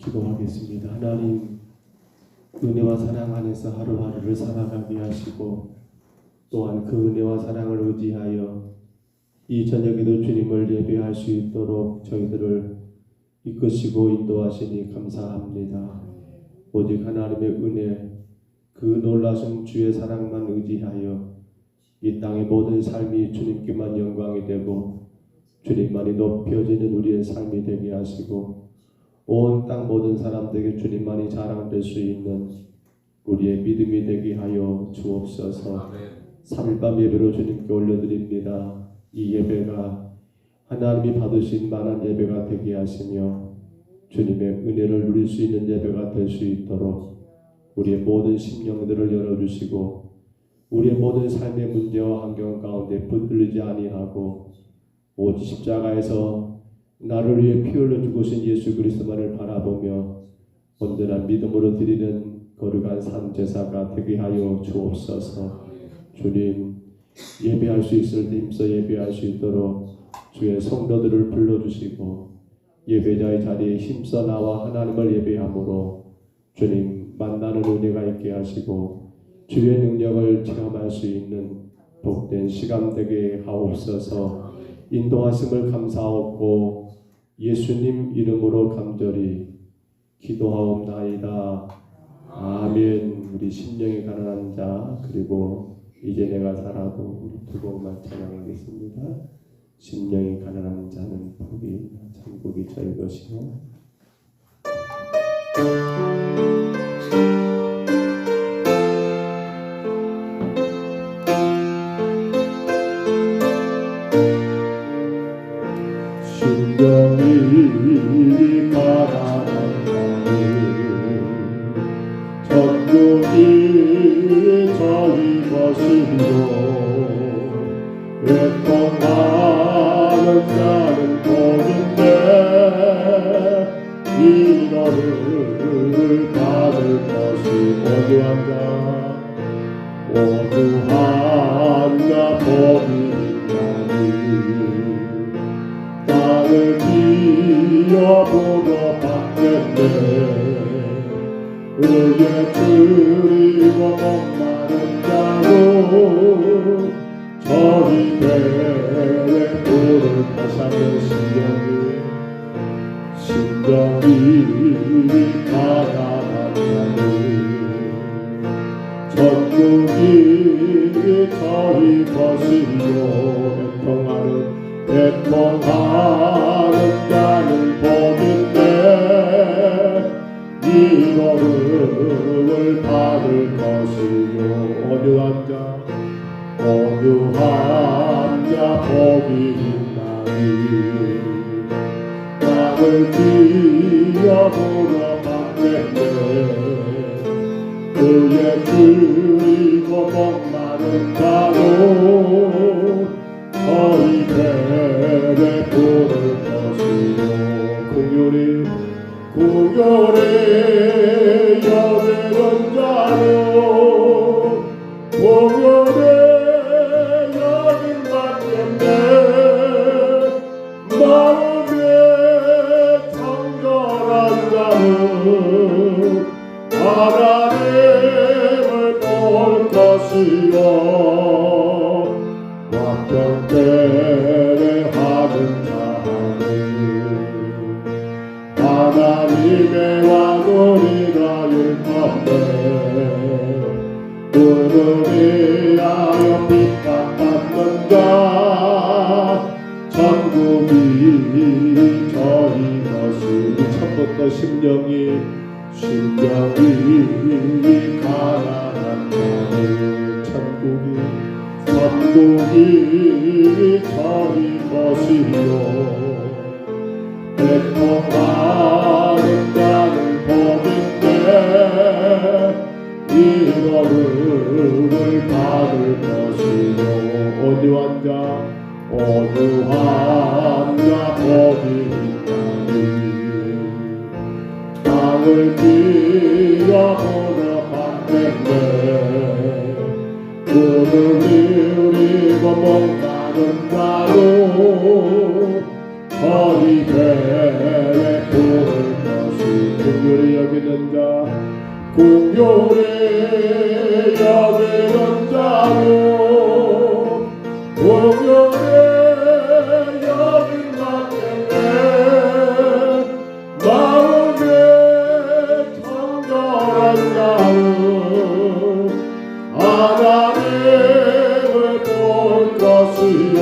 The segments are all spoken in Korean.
기도하겠습니다. 하나님, 은혜와 사랑 안에서 하루하루를 살아가게 하시고 또한 그 은혜와 사랑을 의지하여 이 저녁에도 주님을 예배할 수 있도록 저희들을 이끄시고 인도하시니 감사합니다. 오직 하나님의 은혜, 그 놀라신 주의 사랑만 의지하여 이 땅의 모든 삶이 주님께만 영광이 되고 주님만이 높여지는 우리의 삶이 되게 하시고 온 땅 모든 사람들에게 주님만이 자랑될 수 있는 우리의 믿음이 되게 하여 주옵소서. 3일 밤 예배로 주님께 올려드립니다. 이 예배가 하나님이 받으신 만한 예배가 되게 하시며 주님의 은혜를 누릴 수 있는 예배가 될 수 있도록 우리의 모든 심령들을 열어주시고 우리의 모든 삶의 문제와 환경 가운데 붙들리지 아니하고 오직 십자가에서 나를 위해 피 흘려 죽으신 예수 그리스도만을 바라보며 온전한 믿음으로 드리는 거룩한 산 제사가 되게 하여 주옵소서. 주님, 예배할 수 있을 때 힘써 예배할 수 있도록 주의 성도들을 불러주시고 예배자의 자리에 힘써 나와 하나님을 예배함으로 주님 만나는 은혜가 있게 하시고 주의 능력을 체험할 수 있는 복된 시간 되게 하옵소서. 인도하심을 감사하고 예수님 이름으로 간절히 기도하옵나이다. 아멘. 우리 심령이 가난한 자 그리고 이제 내가 살아도 우리 두 곡만 찬양하겠습니다. 심령이 가난한 자는 복이 천국이 저희 것이요. 심령이 가난한 자는 천국이 저희 것이요 애통하는 자는 복인데 이거를 받을 것이 오두한 자 복이 있나니 나를 기업으로 받겠네. 의에 줄이고 목마른 자로 저희 배에 불을 타사는 심령이 가난한 자는 천국이 저희 것이요 애통하는 자는 복인데 이거를 받을 것이요 온유한 자 복이 있나니 나를 기업으로 받겠네. 그의 줄이고 목마른 자로 저희 배에 부를 것이요 궁율이 여기는 자로 궁율이 여긴 받겠네. 마음에 청결한 자는 하나님을 볼 것이요 왕평대에 하는 자는 하나님의 왕으리라 일건데 그를 위하여 핍박받는 자 천국이 저희 것이 처음부터 심령이 가난한 자는 천국이 저희 것이요 애통하는 자는 복인데 이거를 받을 것이요 온유한 자 복이 있나니 땅을 기업으로 받겠네. 그를 이루고 목마른 자로 저희 배에 부을 것이 것이 긍휼히 여기는 자 긍휼히 여기는 자요 긍휼히 여긴 받겠네 마음에 청결한 자요 하나님을 볼 것이요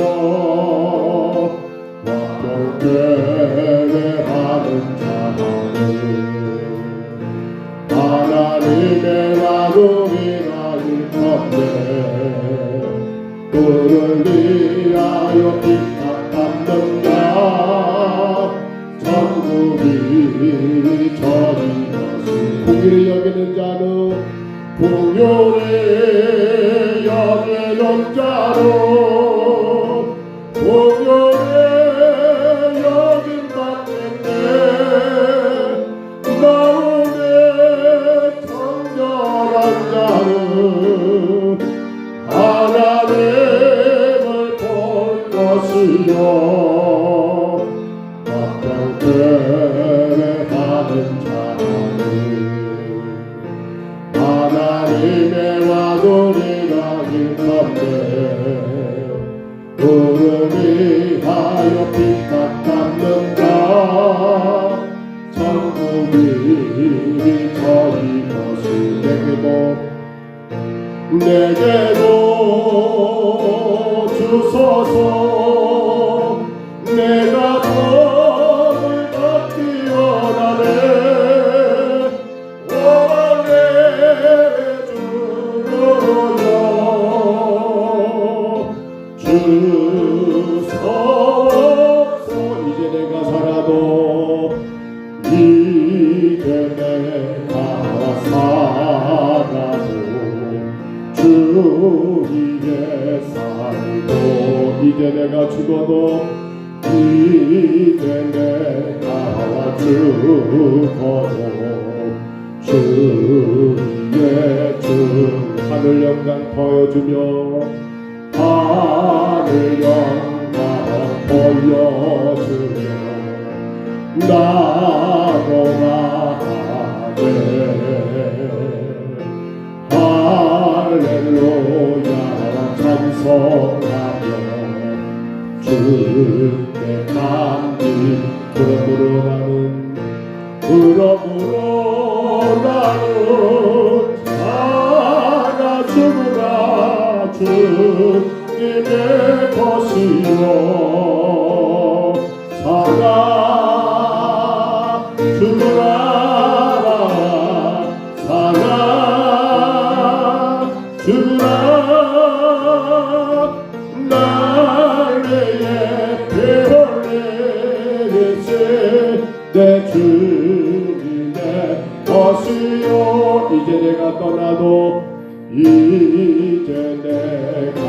왕경배회하는 자는 하나님의 나눔이라 일컨대 그를 위하여 빚값 갚는 자 천국이 저희 것이 긍휼히 여기는 자는 긍휼히 여기는 자로 긍휼히 여긴 받겠네 마음에 청결한 자는 하나님을 볼 것이요 합당대회하는 자는 하나님의 와들이라 일컨대 그를 위하여 빚값 갚는 자 천국이 저희 것이 내게도 주소서 내가 법을 받기 원하네 원하네 주소서 이제 내가 살아도 이제 내가 살아도 주 위에 살고 이제 내가 죽어도 이제 내가 죽어도 주 위에 주 하늘 영광 보여주며 하늘 영광 보여주며 나노라하네 할렐루야 찬송하며 주께 감기 그러므로 나는 살아 죽으라 주님의 것이요 살아 죽으라 살아 죽으라 날래에 배올리시 내 주님의 것이요 이제 내가 떠나도 이제 내가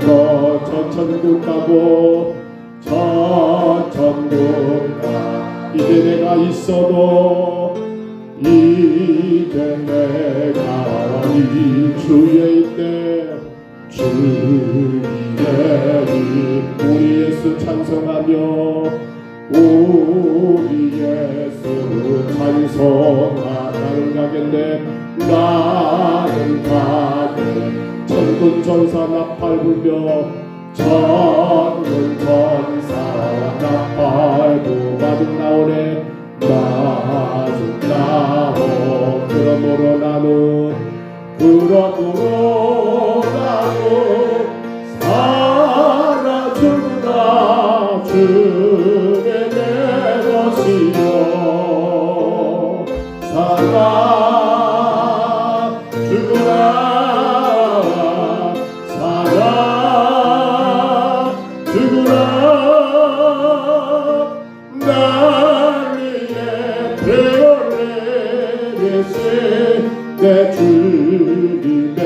또 저 천국 가고 저 천국 가 이제 내가 있어도 이제 내가 이 주에 있네 주의 우리 예수 찬송하며 우리 예수 찬송하는 가겠네 나는 가게 천군 천사 나팔 불며 천군 천사 나팔 부마중 나오네 마중 나오 그러므로 나는 살아 죽으라 주의 내 것이요 살아 죽으라 살아 죽으라 날 위해 배올리시 내 주님의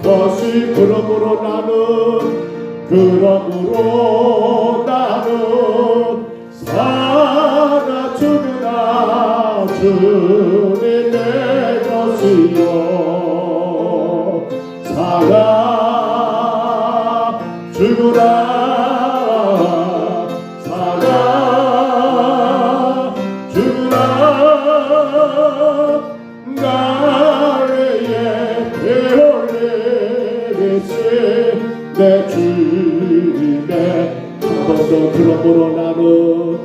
것이 그러므로 나는 살아 죽으라 주님의 것이요 살아 죽으라 살아 죽으라 주옵소서.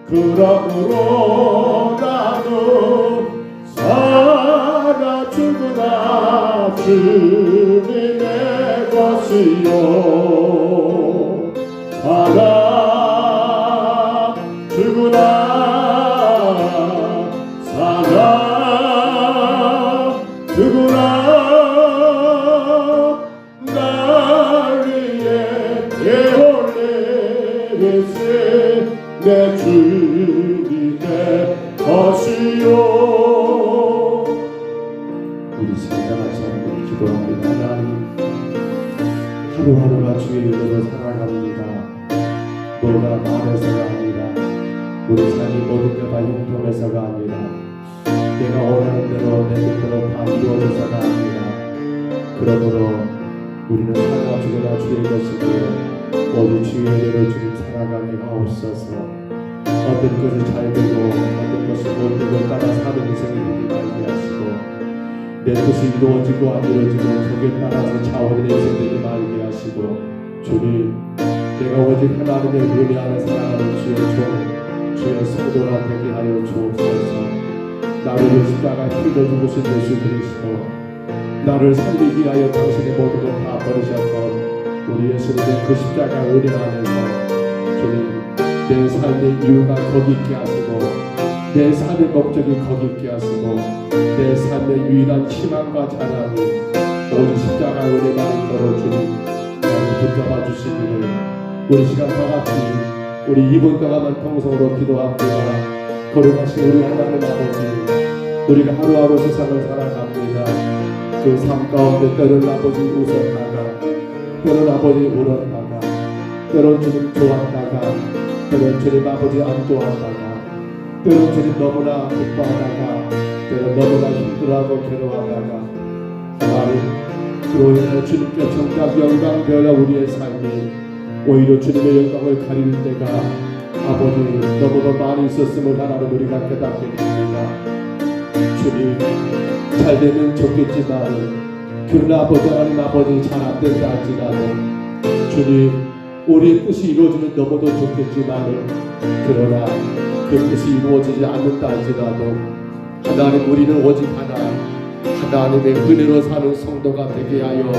그러므로 나는 살아 죽으나 주님의 것이요 살아 죽으나 살아 죽으나 날 위해 애원내세 내 주님의 것이요. 우리 생각 같이 한번 기도합니다. 하나님, 하루하루가 주의 은혜로 살아갑니다. 뭐가 말해서가 아니라 우리 삶이 모든 게다 형통해서가 아니라 내가 원하는 대로 내 뜻대로 다 이루어져서가 아니라 그러므로 우리는 살아 죽으나 주의 것이고요 모두 주의 은혜로 주님 살아가게 하옵소서. 어떤 것이 잘 되고 어떤 것이 못 되고 따라 사는 인생이 되지 말게 하시고 내 뜻이 이루어지고 안 이루어지고 거기에 따라서 자원의 인생 되지 말게 하시고 주님 내가 오직 하나님의 은혜 안에 살아가는 주의 종 주의 성도가 되게 하여 주옵소서. 나를 십자가에 피로 죽으신 예수 그리스도 나를 살리기 위하여 당신의 모든 것 다 버리셨던 우리 예수님의 그 십자가 은혜 안에서 주님 내 삶의 이유가 거기 있게 하시고 내 삶의 목적이 거기 있게 하시고 내 삶의 유일한 희망과 자랑이 오직 십자가 은혜만 있도록 주님 나를 붙잡아 주시기를 우리 시간 다 같이 우리 2분 동안만 통성으로 기도합니다. 거룩하신 우리 하나님 아버지 우리가 하루하루 세상을 살아갑니다. 그 삶 가운데 때로는 아버지 웃었다가 때로는 아버지 울었다가 때로는 주님 좋았다가 때로는 주님 아버지 안 좋았다가 때로는 주님 너무나 기뻐하다가 때로는 너무나 힘들어하고 괴로워하다가 하나님 그로 인해 주님께 정작 영광 되어 우리의 삶이 오히려 주님의 영광을 가릴 때가 아버지 너무나 많이 있었음을 하나님 우리가 깨닫게 됩니다. 주님 잘 되면 좋겠지만 그러나 아버지 하나님 아버지 잘 안 된다 할지라도 주님 우리의 뜻이 이루어지면 너무도 좋겠지만 그러나 그 뜻이 이루어지지 않는다 할지라도 하나님 우리는 오직 하나님의 은혜로 사는 성도가 되게 하여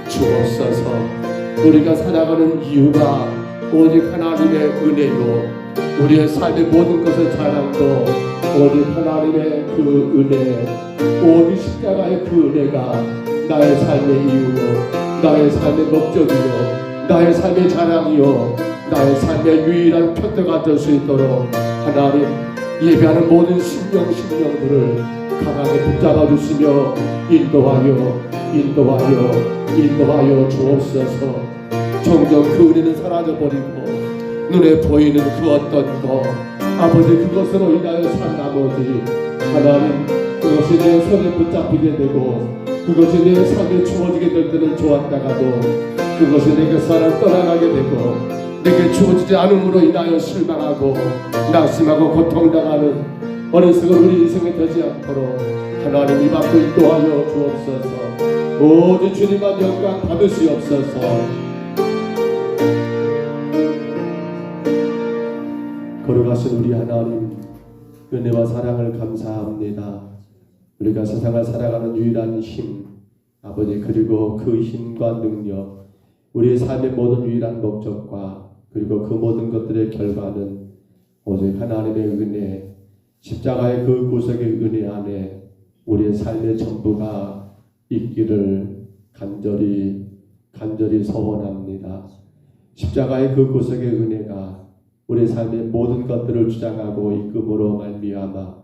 주옵소서. 우리가 살아가는 이유가 오직 하나님의 은혜요 우리의 삶의 모든 것의 자랑도 오직 하나님의 그 은혜 오직 십자가의 그 은혜가 나의 삶의 이유요 나의 삶의 목적이요 나의 삶의 자랑이요 나의 삶의 유일한 표대가 될 수 있도록 하나님 예배하는 모든 심령들을 강하게 붙잡아 주시며 인도하여 주옵소서. 점점 그 은혜는 사라져버리고 눈에 보이는 그 어떤 것 아버지 그것으로 인하여 산 나머지 하나님 그것이 내 손에 붙잡히게 되고 그것이 내 삶에 주어지게 될 때는 좋았다가도 그것이 내게서 떠나가게 되고 내게 주어지지 않음으로 인하여 실망하고 낙심하고 고통당하는 어리석은 우리 인생이 되지 않도록 하나님 이 앞으로 인도하여 주옵소서. 오직 주님만 영광 받으시옵소서. 거룩하신 우리 하나님 은혜와 사랑을 감사합니다. 우리가 세상을 살아가는 유일한 힘 아버지 그리고 그 힘과 능력 우리의 삶의 모든 유일한 목적과 그리고 그 모든 것들의 결과는 오직 하나님의 은혜 십자가의 그 구속의 은혜 안에 우리의 삶의 전부가 있기를 간절히 소원합니다. 십자가의 그 구속의 은혜가 우리의 삶의 모든 것들을 주장하고 이끌므로 말미암아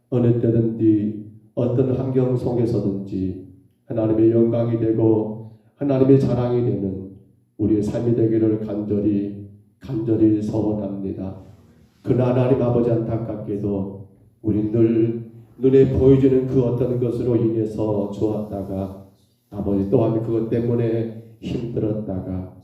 어느 때든지 어떤 환경 속에서든지 하나님의 영광이 되고 하나님의 자랑이 되는 우리의 삶이 되기를 간절히 소원합니다. 그러나 하나님 아버지 안타깝게도 우리 늘 눈에 보여지는 그 어떤 것으로 인해서 좋았다가 아버지 또한 그것 때문에 힘들었다가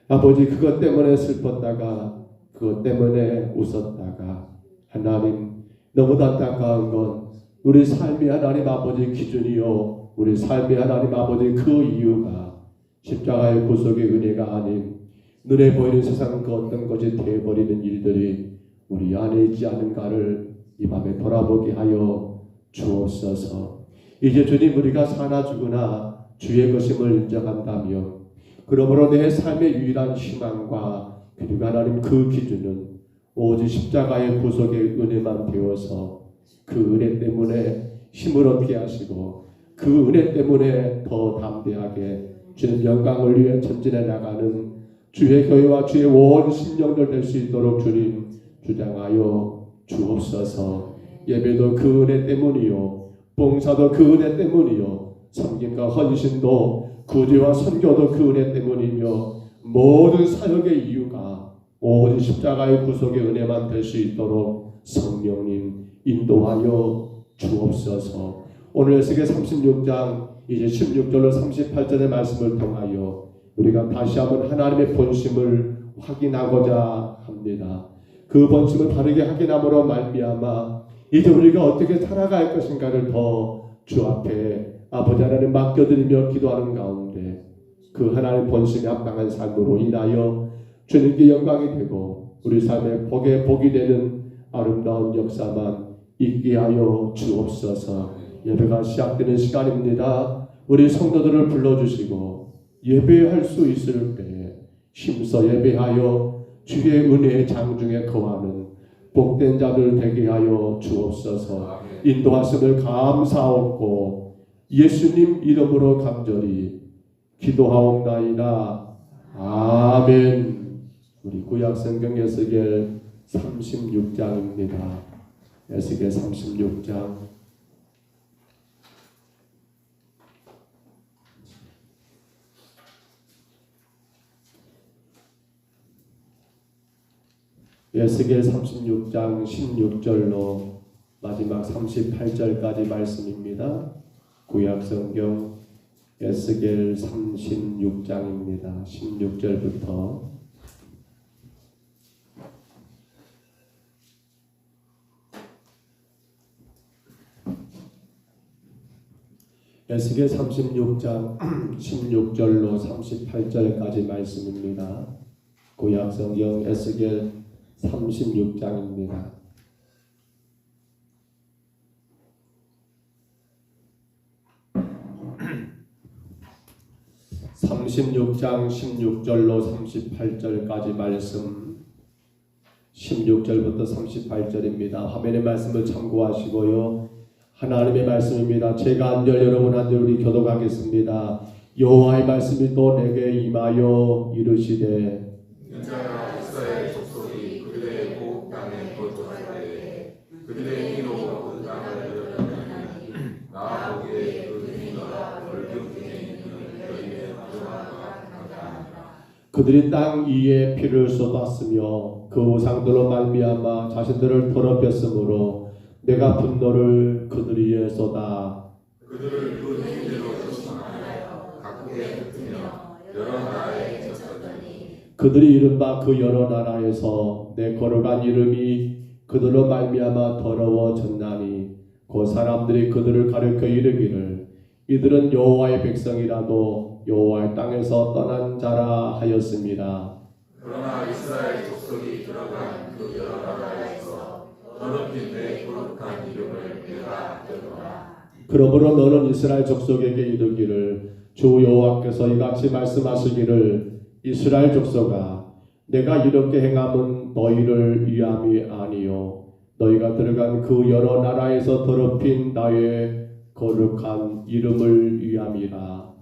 아버지 그것 때문에 슬펐다가 그것 때문에 웃었다가 하나님 너무도 안타까운 건 우리 삶이 하나님 아버지 기준이요 우리 삶이 하나님 아버지 그 이유가 십자가의 구속의 은혜가 아닌 눈에 보이는 세상 그 어떤 것이 되어버리는 일들이 우리 안에 있지 않은가를 이 밤에 돌아보게 하여 주옵소서. 이제 주님 우리가 사나 죽으나 주의 것임을 인정한다며 그러므로 내 삶의 유일한 희망과 그리고 하나님 그 기준은 오직 십자가의 구속의 은혜만 되어서 그 은혜 때문에 힘을 얻게 하시고 그 은혜 때문에 더 담대하게 주님 영광을 위해 전진해 나가는 주의 교회와 주의 온 심령들 될 수 있도록 주님 주장하여 주옵소서. 예배도 그 은혜 때문이요 봉사도 그 은혜 때문이요 섬김과 헌신도 구제와 선교도 그 은혜 때문이며 모든 사역의 이유가 오직 십자가의 구속의 은혜만 될 수 있도록 성령님 인도하여 주옵소서. 오늘 에스겔 36장 이제 16절로 38절의 말씀을 통하여 우리가 다시 한번 하나님의 본심을 확인하고자 합니다. 그 본심을 바르게 확인함으로 말미암아 이제 우리가 어떻게 살아갈 것인가를 더 주 앞에 아버지 하나님 맡겨드리며 기도하는 가운데 그 하나님 본심에 합당한 삶으로 인하여 주님께 영광이 되고 우리 삶의 복에 복이 되는 아름다운 역사만 있게 하여 주옵소서. 예배가 시작되는 시간입니다. 우리 성도들을 불러주시고 예배할 수 있을 때 힘써 예배하여 주의 은혜의 장중에 거하는 복된 자들 되게 하여 주옵소서. 인도하심을 감사하옵고 예수님 이름으로 간절히 기도하옵나이다. 아멘. 우리 구약성경 에스겔 36장입니다. 에스겔 36장 에스겔 36장 16절로 마지막 38절까지 말씀입니다. 구약성경 에스겔 36장입니다. 16절부터 에스겔 36장 16절로 38절까지 말씀입니다. 구약성경 에스겔 36장입니다. (36장) 16절로 38절까지 말씀 16절부터 38절입니다. 화면의 말씀을 참고하시고요. 하나님의 말씀입니다. 제가 한 절 여러분 한 절 우리 교독하겠습니다. 여호와의 말씀이 또 내게 임하여 이르시되 인자야 이스라엘 족속이 그들의 복 땅에 거주하되 그들의 힘으로 그 땅을 얻으려니 나 보기에 그 행위가 벌금 중에 있는 너희의 부정함과 같다. 그들이 땅 위에 피를 쏟았으며 그 우상들로 말미암아 자신들을 더럽혔으므로 내가 분노를 그들 위에 쏟아 그들을 그 행위대로 조심하여 각국에 흩으며 여러 나라에 쳤더니 그들이 이른바 그 여러 나라에서 내 거룩한 이름이 그들로 말미암아 더러워졌나니 그 사람들이 그들을 가르쳐 이르기를 이들은 여호와의 백성이라도 여호와의 땅에서 떠난 자라 하였습니다. 그러나 이스라엘 족속이 들어간 그 여러 나라에서 더럽힌 내 거룩한 이름을 내가 아껴노라. 그러므로 너는 이스라엘 족속에게 이르기를 주 여호와께서 이같이 말씀하시기를 이스라엘 족속아 내가 이렇게 행함은 너희를 위함이 아니요 너희가 들어간 그 여러 나라에서 더럽힌 나의 거룩한 이름을 위함이라.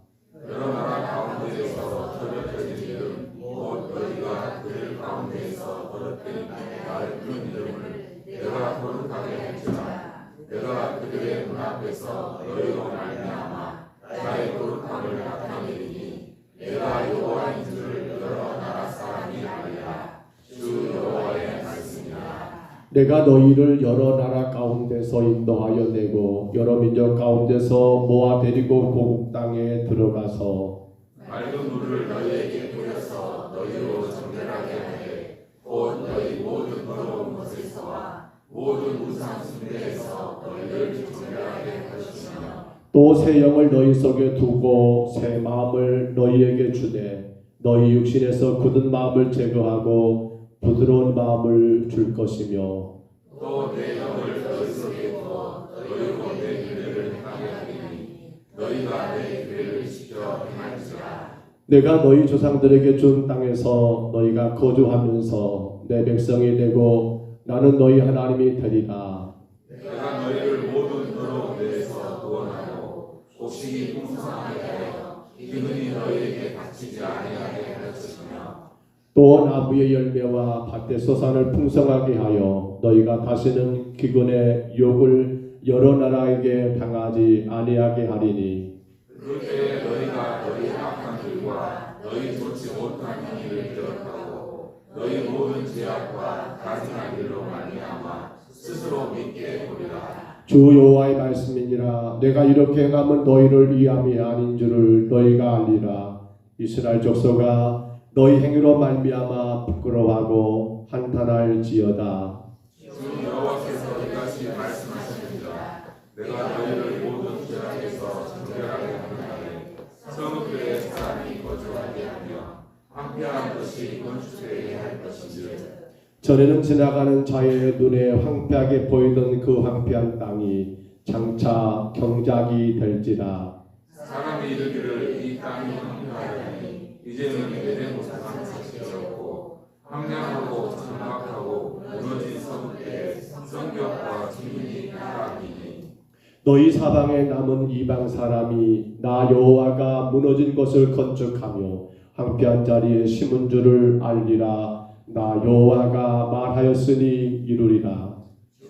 여러 나라 가운데에서 더럽혀진 이름 곧 너희가 그들 가운데에서 더럽힌 나의 그 이름을 내가 거룩하게 할지라. 내가 그들의 눈앞에서 너희로 말미암아 나의 거룩함을 나타내리니 내가 여호와인 줄 여러 나라 사람이 알리라. 주 여호와의 말씀이라. 내가 너희를 여러 나라 가운데서 인도하여 내고 여러 민족 가운데서 모아 데리고 고국 땅에 들어가서 맑은 물을 너희에게 뿌려서 너희로 정결하게 하되 곧 너희 모든 더러운 것에서와 모든 우상 숭배에서 너희를 정결하게 하시며 또 새 영을 너희 속에 두고 새 마음을 너희에게 주되 너희 육신에서 굳은 마음을 제거하고 부드러운 마음을 줄 것이며 또 내 영을 너희 속에 두어 너희로 내 규례를 행하게 하리니 너희가 내 규례를 지켜 행할지라. 내가 너희 조상들에게 준 땅에서 너희가 거주하면서 내 백성이 되고 나는 너희 하나님이 되리라. 내가 너희를 모든 더러운 데에서 구원하고 곡식이 풍성하게 하여 기근이 너희에게 닥치지 아니하게 할 것이며 또 나무의 열매와 밭의 소산을 풍성하게 하여 너희가 다시는 기근의 욕을 여러 나라에게 당하지 아니하게 하리니 그때 너희가 너희 악한 길과 너희 좋지 못한 행위를 기억하고 너희 모든 죄악과 가증한 일로 말미암아 스스로 믿게 보리라. 주 여호와의 말씀이니라. 내가 이렇게 행함은 너희를 위함이 아닌 줄을 너희가 알리라. 이스라엘 족속아 너희 행위로 말미암아 부끄러워하고 한탄할지어다. 주 여호와께서 이같이 말씀하시느니라. 내가 너희를 모든 죄악에서 정결하게 하느니 성읍교회 사람이 거주하게 하며 황폐한 것이 건축되게 할 것인지. 전에는 지나가는 자의 눈에 황폐하게 보이던 그 황폐한 땅이 장차 경작이 될지라. 사람이 이르기를 이 땅이 황폐하다니 이제는 예대 못한 것이었고 황량하고 장막하고 무너진 성읍에 성벽과 기민이 따라니니 너희 사방에 남은 이방 사람이 나 여호와가 무너진 것을 건축하며 황폐한 자리에 심은 줄을 알리라. 나 여호와가 말하였으니 이루리라.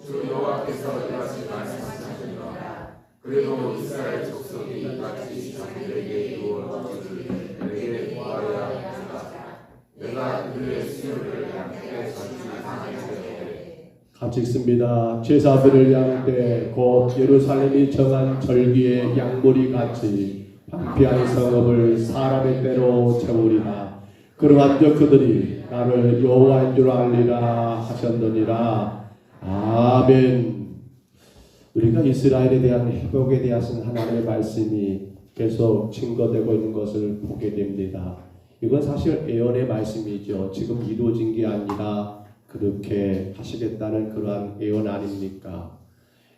주 여호와께서 이같이 말씀하시니라. 그래도 이스라엘 족속이 이같이 자기들에게 이루어 주기를 내게 구하여야 하리라. 내가 그들의 수요를 양떼 전지 하게 하되 같이 읽습니다. 제사들을 양때 곧 예루살렘이 정한 절기의 양무리 같이 황폐한 성읍을 사람의 때로 채우리라. 그러한즉 그들이 나를 여호와인 줄 알리라 하셨느니라. 아멘. 우리가 이스라엘에 대한 회복에 대하신 하나님의 말씀이 계속 증거되고 있는 것을 보게 됩니다. 이건 사실 예언의 말씀이죠. 지금 이루어진 게 아니라 그렇게 하시겠다는 그러한 예언 아닙니까?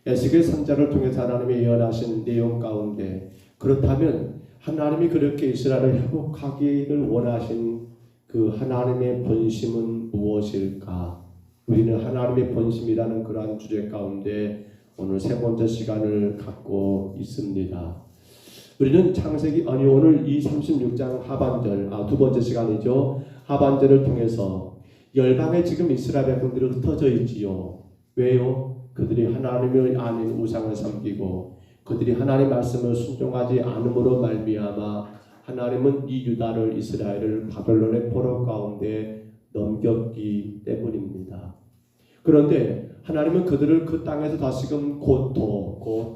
에스겔 선지자를 통해서 하나님이 예언하신 내용 가운데 그렇다면 하나님이 그렇게 이스라엘을 회복하기를 원하신 그 하나님의 본심은 무엇일까? 우리는 하나님의 본심이라는 그러한 주제 가운데 오늘 세 번째 시간을 갖고 있습니다. 우리는 오늘 이 36장 하반절, 두 번째 시간이죠. 하반절을 통해서 열방에 지금 이스라엘 백성들이 흩어져 있지요. 왜요? 그들이 하나님을 아닌 우상을 섬기고 그들이 하나님 말씀을 순종하지 않음으로 말미암아 하나님은 이 유다를 이스라엘을 바벨론의 포로 가운데 넘겼기 때문입니다. 그런데 하나님은 그들을 그 땅에서 다시금 곧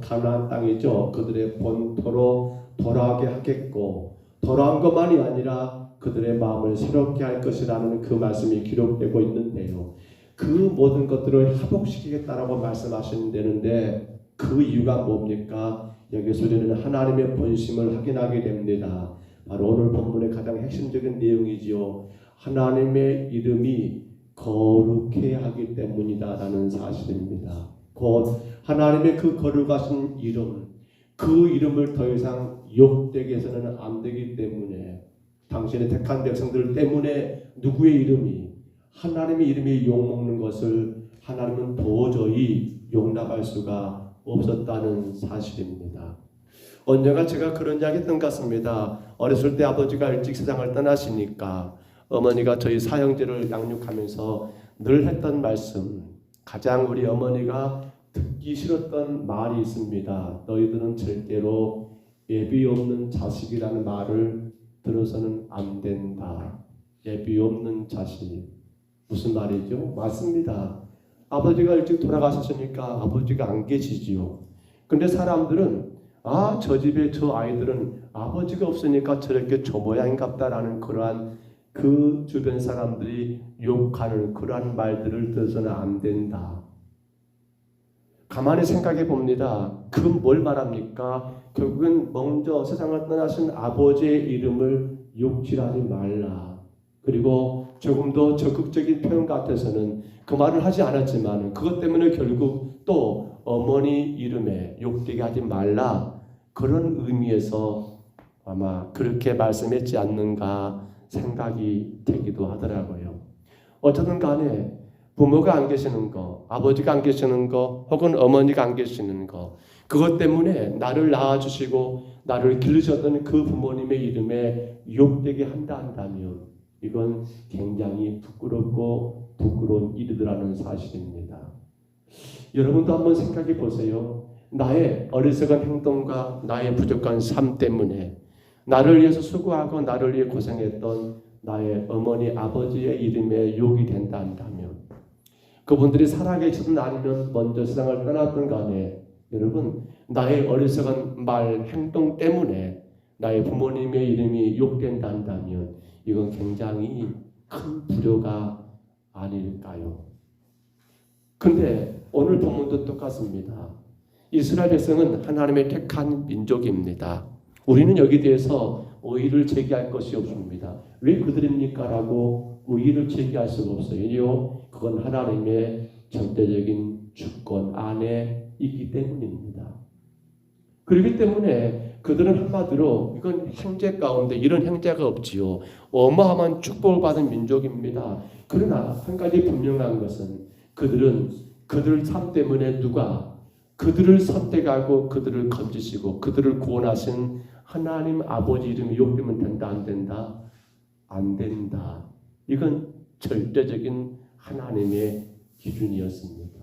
가나안 땅이죠. 그들의 본토로 돌아가게 하겠고 돌아온 것만이 아니라 그들의 마음을 새롭게 할 것이라는 그 말씀이 기록되고 있는데요. 그 모든 것들을 회복시키겠다라고 말씀하시는데 그 이유가 뭡니까? 여기서 우리는 하나님의 본심을 확인하게 됩니다. 바로 오늘 본문의 가장 핵심적인 내용이지요. 하나님의 이름이 거룩해 하기 때문이다라는 사실입니다. 곧 하나님의 그 거룩하신 이름, 그 이름을 더 이상 욕되게 해서는 안 되기 때문에 당신의 택한 백성들 때문에 누구의 이름이 하나님의 이름이 욕먹는 것을 하나님은 도저히 용납할 수가 없었다는 사실입니다. 언젠가 제가 그런 이야기 했던 것 같습니다. 어렸을 때 아버지가 일찍 세상을 떠나시니까 어머니가 저희 사형제를 양육하면서 늘 했던 말씀, 가장 우리 어머니가 듣기 싫었던 말이 있습니다. 너희들은 절대로 예비 없는 자식이라는 말을 들어서는 안 된다. 예비 없는 자식. 무슨 말이죠? 맞습니다. 아버지가 일찍 돌아가셨으니까 아버지가 안 계시지요. 근데 사람들은 저 집에 저 아이들은 아버지가 없으니까 저렇게 저 모양인갑다라는 그러한 그 주변 사람들이 욕하는 그러한 말들을 들어서는 안 된다. 가만히 생각해 봅니다. 그 뭘 말합니까? 결국은 먼저 세상을 떠나신 아버지의 이름을 욕질하지 말라. 그리고 조금 더 적극적인 표현 같아서는 그 말을 하지 않았지만 그것 때문에 결국 또 어머니 이름에 욕되게 하지 말라. 그런 의미에서 아마 그렇게 말씀했지 않는가 생각이 되기도 하더라고요. 어쨌든 간에 부모가 안 계시는 거, 아버지가 안 계시는 거, 혹은 어머니가 안 계시는 거, 그것 때문에 나를 낳아주시고 나를 기르셨던 그 부모님의 이름에 욕되게 한다면 이건 굉장히 부끄럽고 부끄러운 일이라는 사실입니다. 여러분도 한번 생각해 보세요. 나의 어리석은 행동과 나의 부족한 삶 때문에 나를 위해서 수고하고 나를 위해 고생했던 나의 어머니, 아버지의 이름에 욕이 된다 한다면 그분들이 살아계시든 아니면 먼저 세상을 떠났든 간에 여러분 나의 어리석은 말, 행동 때문에 나의 부모님의 이름이 욕된다 한다면 이건 굉장히 큰 불효가 아닐까요? 근데 오늘 본문도 똑같습니다. 이스라엘 백성은 하나님의 택한 민족입니다. 우리는 여기 대해서 의의를 제기할 것이 없습니다. 왜 그들입니까? 라고 의의를 제기할 수가 없어요. 그건 하나님의 절대적인 주권 안에 있기 때문입니다. 그렇기 때문에 그들은 한마디로 이건 형제 가운데 이런 형제가 없지요. 어마어마한 축복을 받은 민족입니다. 그러나 한 가지 분명한 것은 그들은 그들 삶 때문에 누가 그들을 선택하고 그들을 건지시고 그들을 구원하신 하나님 아버지 이름이 욕되면 된다 안 된다? 안 된다. 이건 절대적인 하나님의 기준이었습니다.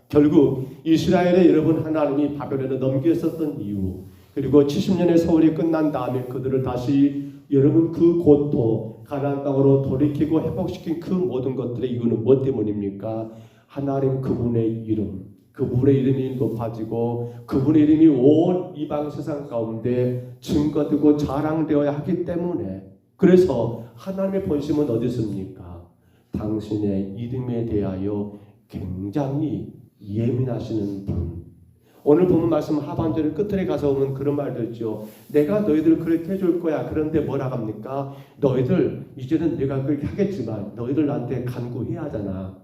결국 이스라엘의 여러분 하나님이 바벨론에 넘겼었던 이유 그리고 70년의 세월이 끝난 다음에 그들을 다시 여러분 그 고토 가나안 땅으로 돌이키고 회복시킨 그 모든 것들의 이유는 무엇 때문입니까? 하나님 그분의 이름 그분의 이름이 높아지고 그분의 이름이 온 이방 세상 가운데 증거되고 자랑되어야 하기 때문에 그래서 하나님의 본심은 어디 있습니까? 당신의 이름에 대하여 굉장히 예민하시는 분. 오늘 보면 말씀 하반절 끝에 가서 오면 그런 말도 있죠. 내가 너희들 그렇게 해줄 거야. 그런데 뭐라 합니까? 너희들 이제는 내가 그렇게 하겠지만 너희들 나한테 간구해야 하잖아.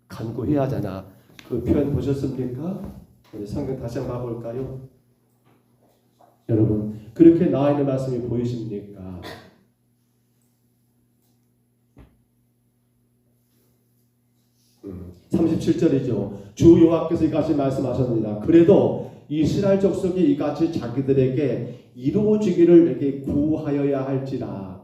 간구해야 하잖아. 그 표현 보셨습니까? 우리 성경 다시 한번 봐볼까요? 여러분 그렇게 나와 있는 말씀이 보이십니까? 음, 37절이죠. 주 여호와께서 이같이 말씀하셨습니다. 그래도 이스라엘 족속이 이같이 자기들에게 이루어지기를 내게 구하여야 할지라.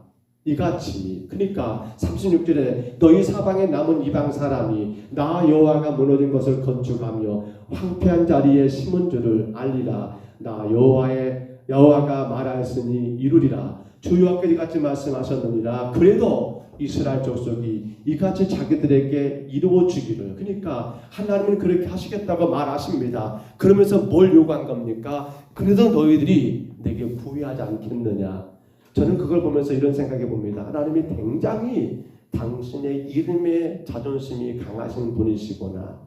이같이 그러니까 36절에 너희 사방에 남은 이방 사람이 나 여호와가 무너진 것을 건축하며 황폐한 자리에 심은 줄을 알리라. 나 여호와가 말하였으니 이루리라. 주 여호와께서 이같이 말씀하셨느니라. 그래도 이스라엘 족속이 이같이 자기들에게 이루어지기를 그러니까 하나님은 그렇게 하시겠다고 말하십니다. 그러면서 뭘 요구한 겁니까? 그래도 너희들이 내게 구애하지 않겠느냐. 저는 그걸 보면서 이런 생각해 봅니다. 하나님이 굉장히 당신의 이름에 자존심이 강하신 분이시거나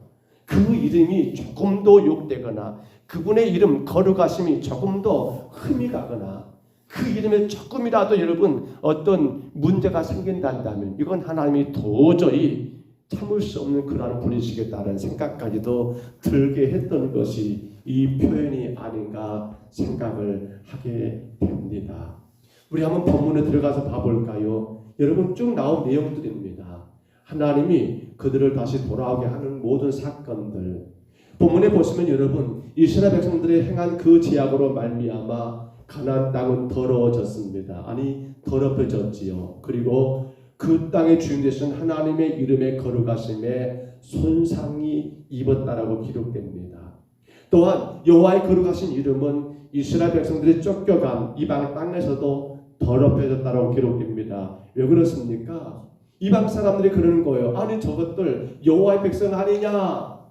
그 이름이 조금 더 욕되거나 그분의 이름 거룩하심이 조금 더 흠이 가거나 그 이름에 조금이라도 여러분 어떤 문제가 생긴다면 이건 하나님이 도저히 참을 수 없는 그러한 분이시겠다는 생각까지도 들게 했던 것이 이 표현이 아닌가 생각을 하게 됩니다. 우리 한번 본문에 들어가서 봐볼까요? 여러분 쭉 나온 내용들입니다. 하나님이 그들을 다시 돌아오게 하는 모든 사건들 본문에 보시면 여러분 이스라엘 백성들이 행한 그 죄악으로 말미암아 가나안 땅은 더러워졌습니다. 아니 더럽혀졌지요. 그리고 그 땅의 주인 되신 하나님의 이름의 거룩하심에 손상이 입었다라고 기록됩니다. 또한 여호와의 거룩하신 이름은 이스라엘 백성들이 쫓겨간 이방 땅에서도 더럽혀졌다라고 기록됩니다. 왜 그렇습니까? 이방 사람들이 그러는 거예요. 아니 저것들 여호와의 백성 아니냐?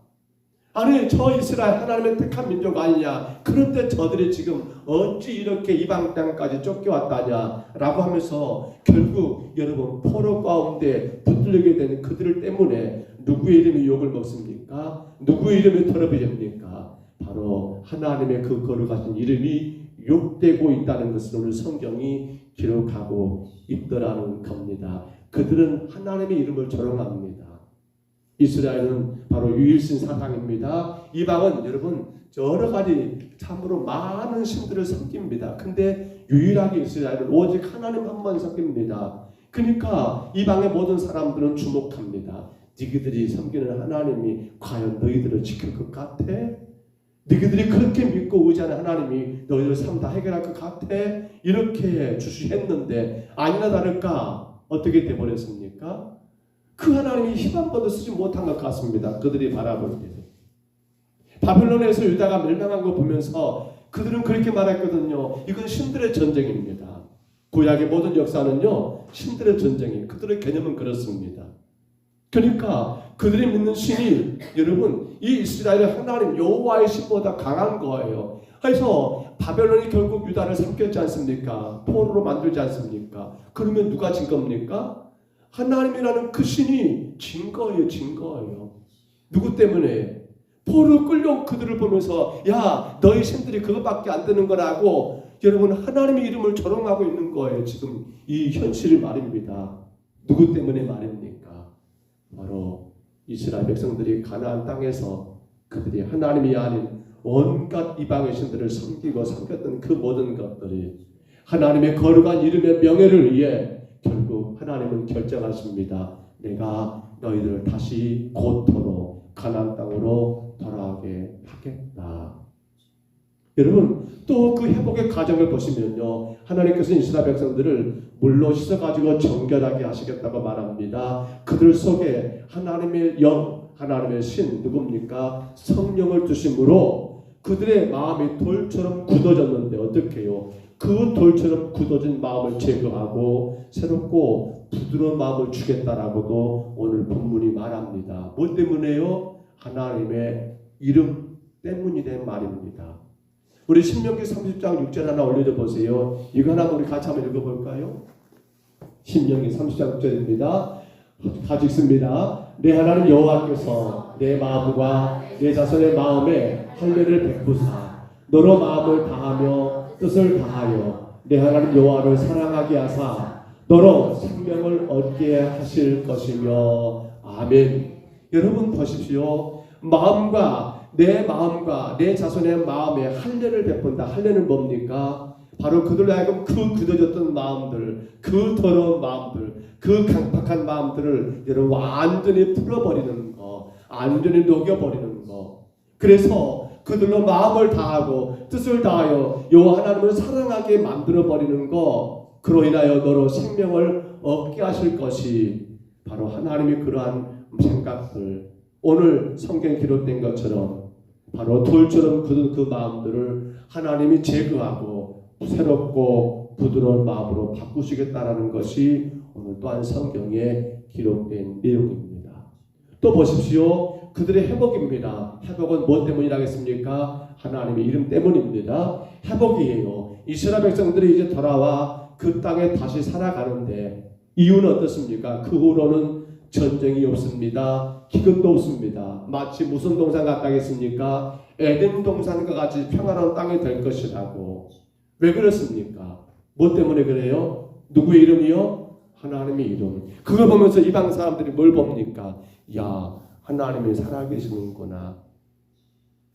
아니 저 이스라엘 하나님의 택한 민족 아니냐? 그런데 저들이 지금 어찌 이렇게 이방 땅까지 쫓겨왔다냐? 라고 하면서 결국 여러분 포로 가운데 붙들리게 된 그들 때문에 누구의 이름이 욕을 먹습니까? 누구의 이름이 더럽혀집니까? 바로 하나님의 그 거룩하신 이름이 욕되고 있다는 것을 오늘 성경이 기록하고 있더라는 겁니다. 그들은 하나님의 이름을 조롱합니다. 이스라엘은 바로 유일신 사상입니다. 이방은 여러분 여러 가지 참으로 많은 신들을 섬깁니다. 근데 유일하게 이스라엘은 오직 하나님 한 번 섬깁니다. 그러니까 이방의 모든 사람들은 주목합니다. 너희들이 섬기는 하나님이 과연 너희들을 지킬 것 같아? 너희들이 그렇게 믿고 의지하는 하나님이 너희들 삶 다 해결할 것 같아? 이렇게 주시했는데 아니나 다를까 어떻게 돼버렸습니까? 그 하나님이 힘 한 번도 쓰지 못한 것 같습니다. 그들이 바라볼 때 바벨론에서 유다가 멸망한 거 보면서 그들은 그렇게 말했거든요. 이건 신들의 전쟁입니다. 구약의 모든 역사는요 신들의 전쟁이에요. 그들의 개념은 그렇습니다. 그러니까 그들이 믿는 신이 여러분 이 이스라엘의 하나님 여호와의 신보다 강한 거예요. 그래서 바벨론이 결국 유다를 삼켰지 않습니까? 포로로 만들지 않습니까? 그러면 누가 진 겁니까? 하나님이라는 그 신이 진 거예요. 진 거예요. 누구 때문에? 포로로 끌려온 그들을 보면서 야 너희 신들이 그것밖에 안 되는 거라고 여러분 하나님의 이름을 조롱하고 있는 거예요. 지금 이 현실이 말입니다. 누구 때문에 말입니까? 바로 이스라엘 백성들이 가나안 땅에서 그들이 하나님이 아닌 온갖 이방의 신들을 섬기고 섬겼던 그 모든 것들이 하나님의 거룩한 이름의 명예를 위해 결국 하나님은 결정하십니다. 내가 너희들을 다시 고토로 가나안 땅으로 돌아가게 하겠다. 여러분 또 그 회복의 과정을 보시면요 하나님께서는 이스라엘 백성들을 물로 씻어가지고 정결하게 하시겠다고 말합니다. 그들 속에 하나님의 영, 하나님의 신 누굽니까? 성령을 주심으로 그들의 마음이 돌처럼 굳어졌는데 어떻게 해요? 그 돌처럼 굳어진 마음을 제거하고 새롭고 부드러운 마음을 주겠다라고도 오늘 본문이 말합니다. 뭐 때문에요? 하나님의 이름 때문이 된 말입니다. 우리 신명기 30장 6절 하나 올려줘 보세요. 이거 하나 우리 같이 한번 읽어볼까요? 신명기 30장 6절입니다. 같이 읽습니다. 내 하나님 여호와께서 내 마음과 내 자손의 마음에 할례를 베푸사 너로 마음을 다하며 뜻을 다하여 내 하나님 여호와를 사랑하게 하사 너로 생명을 얻게 하실 것이며 아멘. 여러분 보십시오. 마음과 내 자손의 마음에 할례를 베푼다. 할례는 뭡니까? 바로 그들로 하여금 그 굳어졌던 마음들, 그 더러운 마음들, 그 강팍한 마음들을 여러분 완전히 풀어버리는 거, 완전히 녹여버리는 거. 그래서 그들로 마음을 다하고 뜻을 다하여 여호와 하나님을 사랑하게 만들어버리는 거, 그로 인하여 너로 생명을 얻게 하실 것이 바로 하나님이 그러한 생각들, 오늘 성경에 기록된 것처럼 바로 돌처럼 굳은 그 마음들을 하나님이 제거하고 새롭고 부드러운 마음으로 바꾸시겠다라는 것이 오늘 또한 성경에 기록된 내용입니다. 또 보십시오. 그들의 회복입니다. 회복은 무엇 때문이라겠습니까? 하나님의 이름 때문입니다. 회복이에요. 이스라엘 백성들이 이제 돌아와 그 땅에 다시 살아가는데 이유는 어떻습니까? 그 후로는 전쟁이 없습니다. 기근도 없습니다. 마치 무슨 동산 같다겠습니까? 에덴 동산과 같이 평안한 땅이 될 것이라고. 왜 그렇습니까? 뭐 때문에 그래요? 누구의 이름이요? 하나님의 이름. 그걸 보면서 이방 사람들이 뭘 봅니까? 야, 하나님이 살아계시는구나.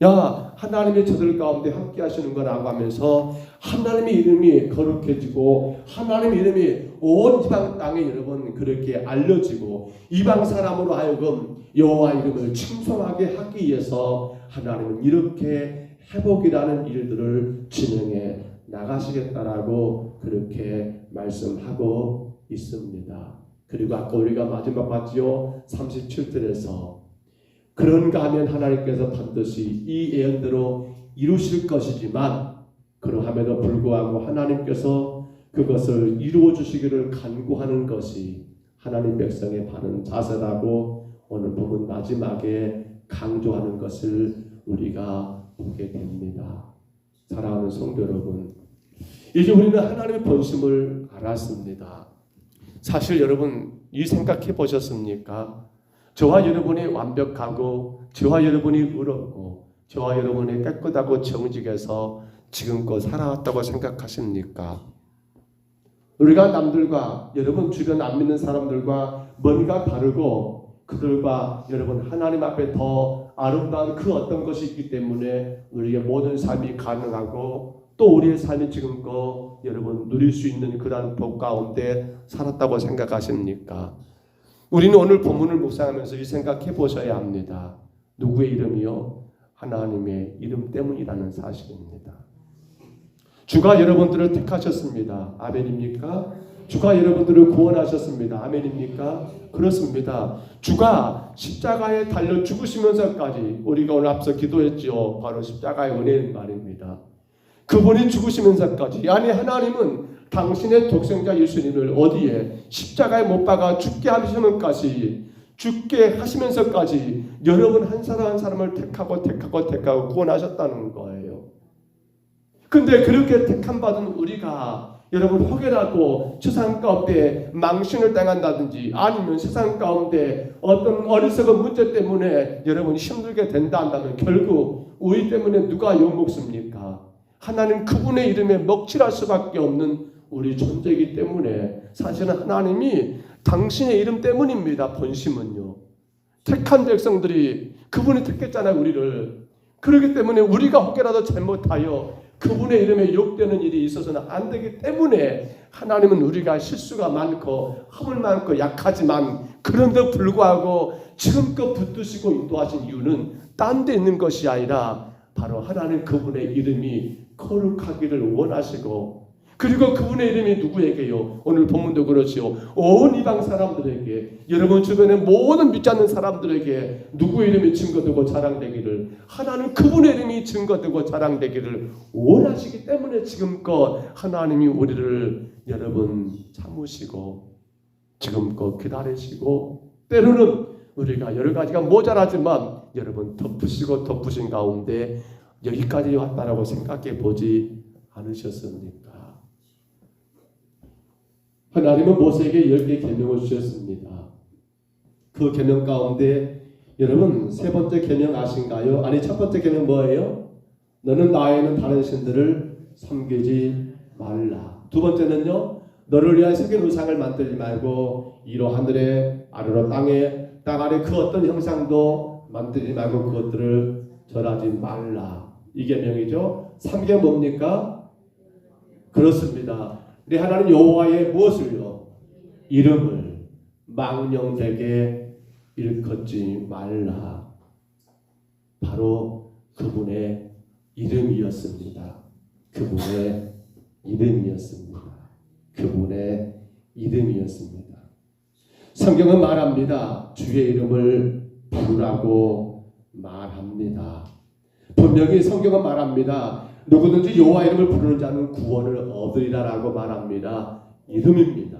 야, 하나님이 저들 가운데 함께 하시는 거라고 하면서 하나님의 이름이 거룩해지고 하나님의 이름이 온 이방 땅에 여러분 그렇게 알려지고 이방 사람으로 하여금 여호와 이름을 칭송하게 하기 위해서 하나님은 이렇게 회복이라는 일들을 진행해 나가시겠다라고 그렇게 말씀하고 있습니다. 그리고 아까 우리가 마지막 봤지요. 37절에서 그런가 하면 하나님께서 반드시 이 예언대로 이루실 것이지만 그러함에도 불구하고 하나님께서 그것을 이루어 주시기를 간구하는 것이 하나님 백성의 바른 자세라고 오늘 본문 마지막에 강조하는 것을 우리가 보게 됩니다. 사랑하는 성도 여러분, 이제 우리는 하나님의 본심을 알았습니다. 사실 여러분 이 생각해 보셨습니까? 저와 여러분이 완벽하고 저와 여러분이 의롭고 저와 여러분이 깨끗하고 정직해서 지금껏 살아왔다고 생각하십니까? 우리가 남들과 여러분 주변 안 믿는 사람들과 뭔가 다르고 그들과 여러분 하나님 앞에 더 아름다운 그 어떤 것이 있기 때문에 우리의 모든 삶이 가능하고 또 우리의 삶이 지금껏 여러분 누릴 수 있는 그러한 복 가운데 살았다고 생각하십니까? 우리는 오늘 본문을 묵상하면서 이 생각해 보셔야 합니다. 누구의 이름이요? 하나님의 이름 때문이라는 사실입니다. 주가 여러분들을 택하셨습니다. 아멘입니까? 주가 여러분들을 구원하셨습니다. 아멘입니까? 그렇습니다. 주가 십자가에 달려 죽으시면서까지 우리가 오늘 앞서 기도했죠. 바로 십자가의 은혜는 말입니다. 그분이 죽으시면서까지 아니 하나님은 당신의 독생자 예수님을 어디에 십자가에 못 박아 죽게 하시면서까지 여러분 한 사람 한 사람을 택하고 구원하셨다는 거예요. 근데 그렇게 택함 받은 우리가 여러분 혹여라도 세상 가운데 망신을 당한다든지 아니면 세상 가운데 어떤 어리석은 문제 때문에 여러분 힘들게 된다 한다면 결국 우리 때문에 누가 욕먹습니까? 하나님 그분의 이름에 먹칠할 수밖에 없는 우리 존재이기 때문에 사실은 하나님이 당신의 이름 때문입니다. 본심은요. 택한 백성들이 그분이 택했잖아요. 우리를. 그렇기 때문에 우리가 혹여라도 잘못하여 그분의 이름에 욕되는 일이 있어서는 안 되기 때문에 하나님은 우리가 실수가 많고 허물 많고 약하지만 그런데도 불구하고 지금껏 붙드시고 인도하신 이유는 딴 데 있는 것이 아니라 바로 하나님 그분의 이름이 거룩하기를 원하시고 그리고 그분의 이름이 누구에게요? 오늘 본문도 그렇지요. 온 이방 사람들에게 여러분 주변의 모든 믿지 않는 사람들에게 누구의 이름이 증거되고 자랑되기를 하나님 그분의 이름이 증거되고 자랑되기를 원하시기 때문에 지금껏 하나님이 우리를 여러분 참으시고 지금껏 기다리시고 때로는 우리가 여러 가지가 모자라지만 여러분 덮으신 가운데 여기까지 왔다라고 생각해 보지 않으셨습니까? 하나님은 모세에게 10개 계명을 주셨습니다. 그 계명 가운데 여러분 세 번째 계명 아신가요? 아니 첫 번째 계명 뭐예요? 너는 나에는 다른 신들을 섬기지 말라. 두 번째는요. 너를 위하여 새긴 우상을 만들지 말고 이로 하늘에 아래로 땅에 땅 아래 그 어떤 형상도 만들지 말고 그것들을 절하지 말라. 이 계명이죠. 3개 뭡니까? 그렇습니다. 우리 하나님 여호와의 무엇을요? 이름을 망령되게 일컫지 말라. 바로 그분의 이름이었습니다. 그분의 이름이었습니다. 그분의 이름이었습니다. 성경은 말합니다. 주의 이름을 부르라고 말합니다. 분명히 성경은 말합니다. 누구든지 여호와 이름을 부르는 자는 구원을 얻으리라라고 말합니다. 이름입니다.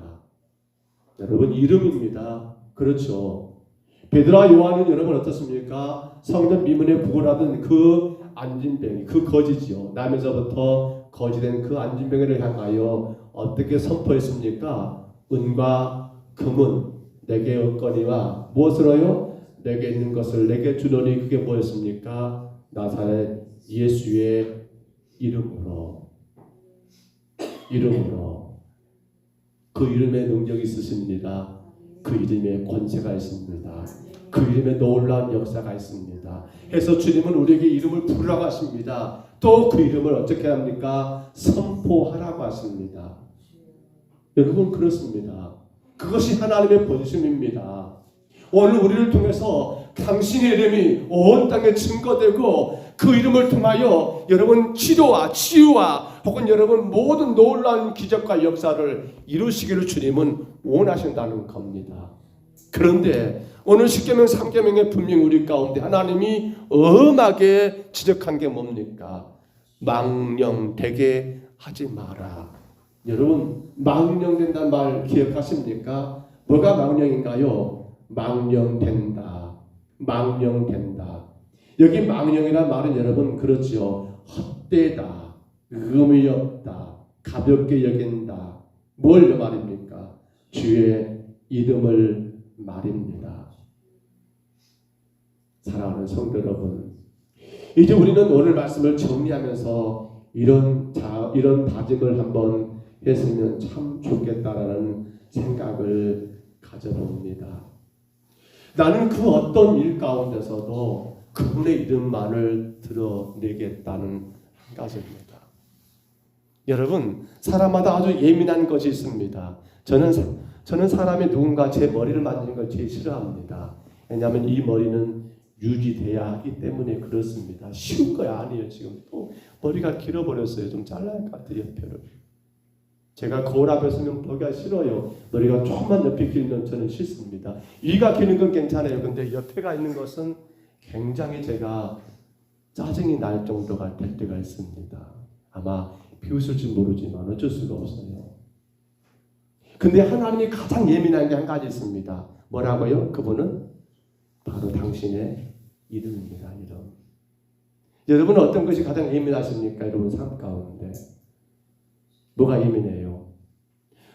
여러분 이름입니다. 그렇죠. 베드로와 요한은 여러분 어떻습니까? 성전 미문에 구걸하던 그 안진뱅이, 그 거지지요. 남에서부터 거지된 그 안진뱅이를 향하여 어떻게 선포했습니까? 은과 금은 내게 얻거니와 무엇으로요? 내게 있는 것을 내게 주노니 그게 뭐였습니까? 나사렛 예수의 이름으로 그 이름에 능력이 있으십니다. 그 이름에 권세가 있습니다. 그 이름에 놀라운 역사가 있습니다. 해서 주님은 우리에게 이름을 부르라고 하십니다. 또 그 이름을 어떻게 합니까? 선포하라고 하십니다. 여러분 그렇습니다. 그것이 하나님의 본심입니다. 오늘 우리를 통해서 당신의 이름이 온 땅에 증거되고 그 이름을 통하여 여러분 치료와 혹은 여러분 모든 놀라운 기적과 역사를 이루시기를 주님은 원하신다는 겁니다. 그런데 오늘 10계명 3계명에 분명히 우리 가운데 하나님이 엄하게 지적한 게 뭡니까? 망령되게 하지 마라. 여러분 망령된다는 말 기억하십니까? 뭐가 망령인가요? 망령된다. 여기 망령이라는 말은 여러분 그렇죠. 헛되다, 의미 없다, 가볍게 여긴다. 뭘 말입니까? 주의 이름을 말입니다. 사랑하는 성도 여러분, 이제 우리는 오늘 말씀을 정리하면서 이런 다짐을 한번 했으면 참 좋겠다라는 생각을 가져봅니다. 나는 그 어떤 일 가운데서도 그분의 이름만을 드러내겠다는 한 가지입니다. 여러분, 사람마다 아주 예민한 것이 있습니다. 저는 사람이 누군가 제 머리를 만지는 걸 제일 싫어합니다. 왜냐하면 이 머리는 유지돼야 하기 때문에 그렇습니다. 쉬운 거 아니에요. 지금 또 머리가 길어버렸어요. 좀 잘라야 할 것 같아요. 옆에를. 제가 거울 앞에 서면 보기가 싫어요. 머리가 조금만 옆에 길면 저는 싫습니다. 위가 기는 건 괜찮아요. 근데 옆에가 있는 것은 굉장히 제가 짜증이 날 정도가 될 때가 있습니다. 아마 비웃을지 모르지만 어쩔 수가 없어요. 근데 하나님이 가장 예민한 게 한 가지 있습니다. 뭐라고요? 그분은 바로 당신의 이름입니다. 이름. 여러분은 어떤 것이 가장 예민하십니까? 여러분 삶 가운데 뭐가 예민해요?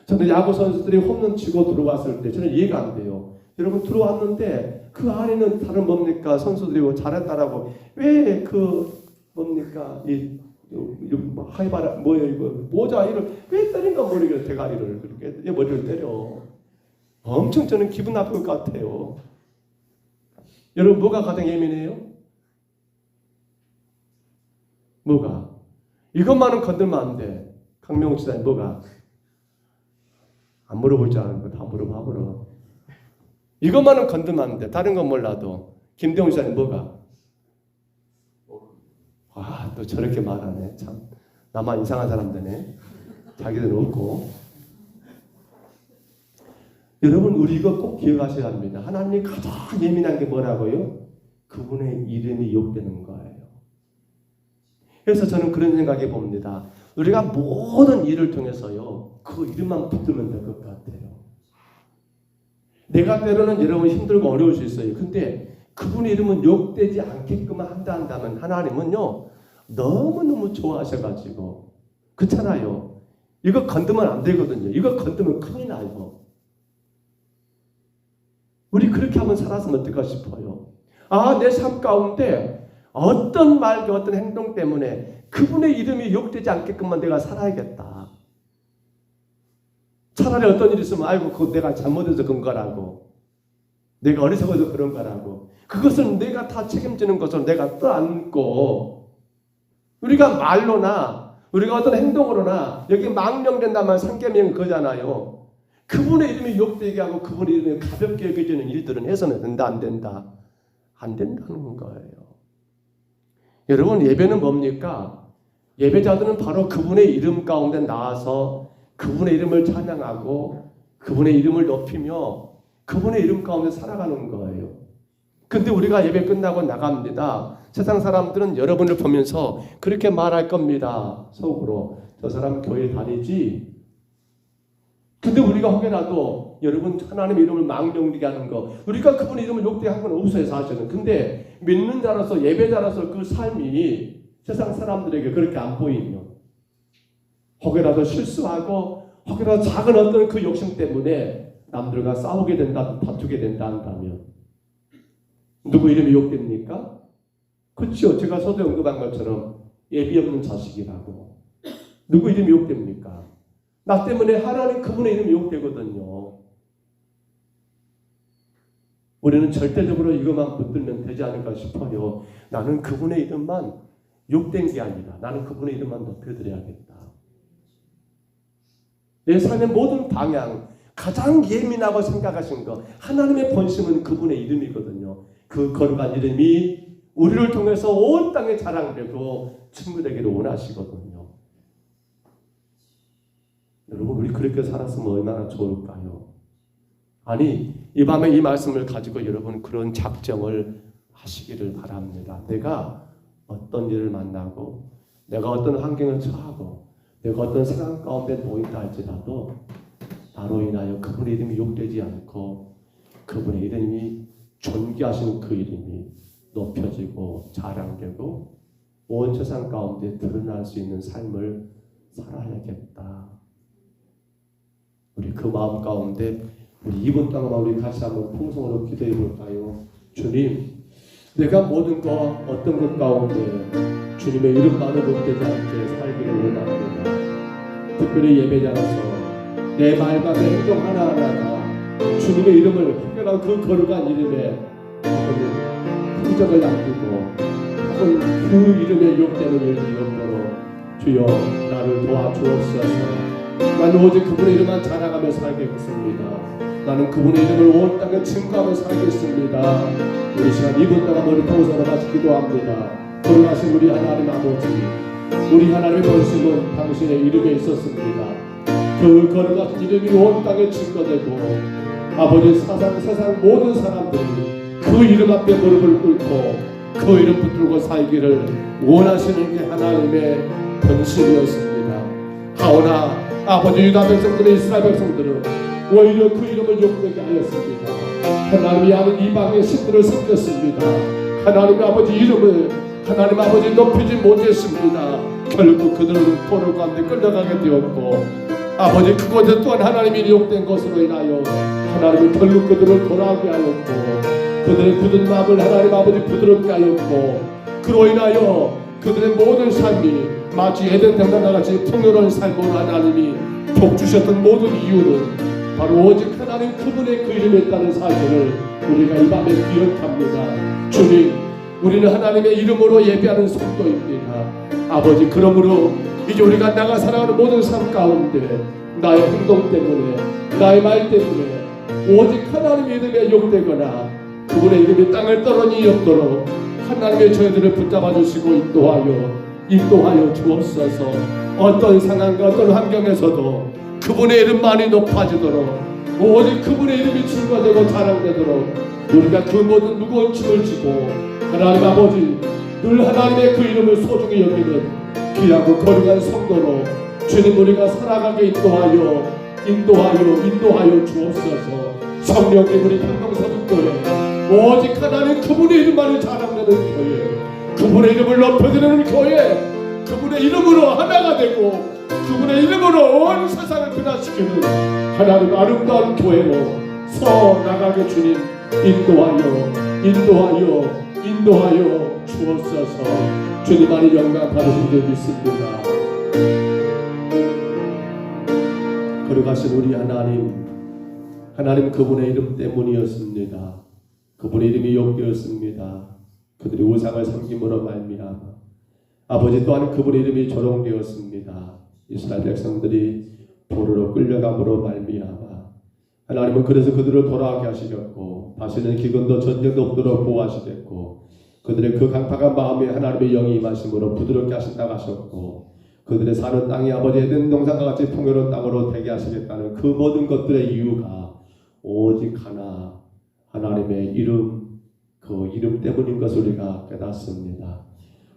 저는 야구 선수들이 홈런 치고 들어왔을 때 저는 이해가 안 돼요. 여러분 들어왔는데 그 안에는 다른 뭡니까? 선수들이 잘했다라고 왜 그 뭡니까? 하이바라 뭐예요 이거 모자 이를 왜 때린가 모르겠어요. 대가리를 그렇게 머리를 때려. 엄청 저는 기분 나쁠 것 같아요. 여러분 뭐가 가장 예민해요? 뭐가? 이것만은 건들면 안 돼. 강명욱 지사님 뭐가? 안 물어볼 줄 아는 거 다 물어봐. 이것만은 건들면 안 돼. 다른 건 몰라도. 김대웅 지사님 뭐가? 와, 또 저렇게 말하네. 참 나만 이상한 사람들네. 자기들은 없고. 여러분 우리 이거 꼭 기억하셔야 합니다. 하나님이 가장 예민한 게 뭐라고요? 그분의 이름이 욕되는 거예요. 그래서 저는 그런 생각해 봅니다. 우리가 모든 일을 통해서요 그 이름만 붙들면 될 것 같아요. 내가 때로는 여러분 힘들고 어려울 수 있어요. 근데 그분의 이름은 욕되지 않게끔 한다면 하나님은요 너무너무 좋아하셔가지고 그렇잖아요. 이거 건드면 안 되거든요. 이거 건드면 큰일 나요. 우리 그렇게 한번 살았으면 어떨까 싶어요. 내 삶 가운데 어떤 말, 어떤 행동 때문에 그분의 이름이 욕되지 않게끔만 내가 살아야겠다. 차라리 어떤 일이 있으면 아이고 그거 내가 잘못해서 그런 거라고. 내가 어리석어서 그런 거라고. 그것은 내가 다 책임지는 것을 내가 떠안고 우리가 말로나 우리가 어떤 행동으로나 여기 망령된다면 상계명이 그거잖아요. 그분의 이름이 욕되게 하고 그분의 이름이 가볍게 여겨지는 일들은 해서는 된다 안 된다? 안 된다는 거예요. 여러분 예배는 뭡니까? 예배자들은 바로 그분의 이름 가운데 나와서 그분의 이름을 찬양하고 그분의 이름을 높이며 그분의 이름 가운데 살아가는 거예요. 근데 우리가 예배 끝나고 나갑니다. 세상 사람들은 여러분을 보면서 그렇게 말할 겁니다. 속으로 저 사람 교회 다니지? 근데 우리가 혹여라도 여러분 하나님 이름을 망령되게 하는 거 우리가 그분 이름을 욕되게 한 건 없어요 사실은. 근데 믿는 자로서 예배자로서 그 삶이 세상 사람들에게 그렇게 안 보이면 혹여라도 실수하고 혹여라도 작은 어떤 그 욕심 때문에 남들과 싸우게 된다 다투게 된다 한다면 누구 이름이 욕됩니까? 그렇죠. 제가 서두에 언급한 것처럼 예비 없는 자식이라고 누구 이름이 욕됩니까? 나 때문에 하나님 그분의 이름이 욕되거든요. 우리는 절대적으로 이것만 붙들면 되지 않을까 싶어요. 나는 그분의 이름만 욕된 게 아니라 나는 그분의 이름만 높여드려야겠다. 내 삶의 모든 방향 가장 예민하고 생각하신 것 하나님의 본심은 그분의 이름이거든요. 그 거룩한 이름이 우리를 통해서 온 땅에 자랑되고 친구되기를 원하시거든요. 여러분 우리 그렇게 살았으면 얼마나 좋을까요? 아니 이 밤에 이 말씀을 가지고 여러분 그런 작정을 하시기를 바랍니다. 내가 어떤 일을 만나고 내가 어떤 환경을 처하고 내가 어떤 상황 가운데 놓인다 할지라도 나로 인하여 그분의 이름이 욕되지 않고 그분의 이름이 존귀하신 그 이름이 높여지고 자랑되고 온 세상 가운데 드러날 수 있는 삶을 살아야겠다. 우리 그 마음 가운데 우리 2분 동안 우리 같이 한번 통성으로 기도해 볼까요? 주님, 내가 모든 것 어떤 것 가운데 주님의 이름만을 높이지 않게 살기를 원합니다. 특별히 예배자로서 내 말과 내 행동 하나하나가 주님의 이름을 특별한 그 거룩한 이름에 흔적을 남기고 혹은 그 이름에 욕되는 일이 없도록 주여 나를 도와주옵소서. 나는 오직 그분의 이름만 자랑하며 살겠습니다. 나는 그분의 이름을 온 땅에 증거하며 살겠습니다. 우리 시간 2분 동안 머리 통해서 같이 기도합니다. 거룩하신 우리 하나님 아버지, 우리 하나님의 본심은 당신의 이름에 있었습니다. 그 거룩하신 이름이 온 땅에 증거되고 아버지 세상 모든 사람들이 그 이름 앞에 무릎을 꿇고 그 이름 붙들고 살기를 원하시는 게 하나님의 본심이었습니다. 하오나 아버지 유다 백성들의 이스라엘 백성들은 오히려 그 이름을 욕되게 하였습니다. 하나님이 아는 이방의 신들을 섬겼습니다. 하나님의 아버지 이름을 하나님 아버지 높이지 못했습니다. 결국 그들은 포로 가운데 끌려가게 되었고 아버지 그곳에 또한 하나님이 욕된 것으로 인하여 하나님이 결국 그들을 돌아오게 하였고 그들의 굳은 마음을 하나님 아버지 부드럽게 하였고 그로 인하여 그들의 모든 삶이 마치 에덴 동산과 같이 풍요로운 삶으로 하나님이 복 주셨던 모든 이유는 바로 오직 하나님 그분의 그 이름에 있다는 사실을 우리가 이 밤에 기억합니다. 주님, 우리는 하나님의 이름으로 예배하는 성도입니다. 아버지, 그러므로 이제 우리가 나가 살아가는 모든 삶 가운데 나의 행동 때문에 나의 말 때문에 오직 하나님의 이름에 욕되거나 그분의 이름이 땅을 떨어니 없도록 하나님의 저희들을 붙잡아 주시고 인도하여 주옵소서. 어떤 상황과 어떤 환경에서도 그분의 이름만이 높아지도록 오직 그분의 이름이 증거되고 자랑되도록 우리가 그 모든 무거운 짐을 지고 하나님 아버지 늘 하나님의 그 이름을 소중히 여기는 귀하고 거룩한 성도로 주님 우리가 살아가게 인도하여 주옵소서. 성령님 우리 평강서북교회 오직 하나님 그분의 이름만을 자랑되는 교회, 그분의 이름을 높여드리는 교회, 그분의 이름으로 하나가 되고 그분의 이름으로 온 세상을 변화시키는 하나님 아름다운 교회로 서 나가게 주님 인도하여 주옵소서. 주님만이 영광 받으신 줄 믿습니다. 거룩하신 우리 하나님 그분의 이름 때문이었습니다. 그분의 이름이 욕되었습니다. 그들이 우상을 섬김으로 말미암아 아버지 또한 그분의 이름이 조롱되었습니다. 이스라엘 백성들이 포로로 끌려감으로 말미암아 하나님은 그래서 그들을 돌아오게 하시겠고 다시는 기근도 전쟁도 없도록 보호하시겠고 그들의 그 강팍한 마음에 하나님의 영이 임하심으로 부드럽게 하신다고 하셨고 그들의 사는 땅이 아버지 에덴 동산과 같이 풍요로운 땅으로 되게 하시겠다는 그 모든 것들의 이유가 오직 하나님의 이름, 그 이름 때문인 것을 우리가 깨닫습니다.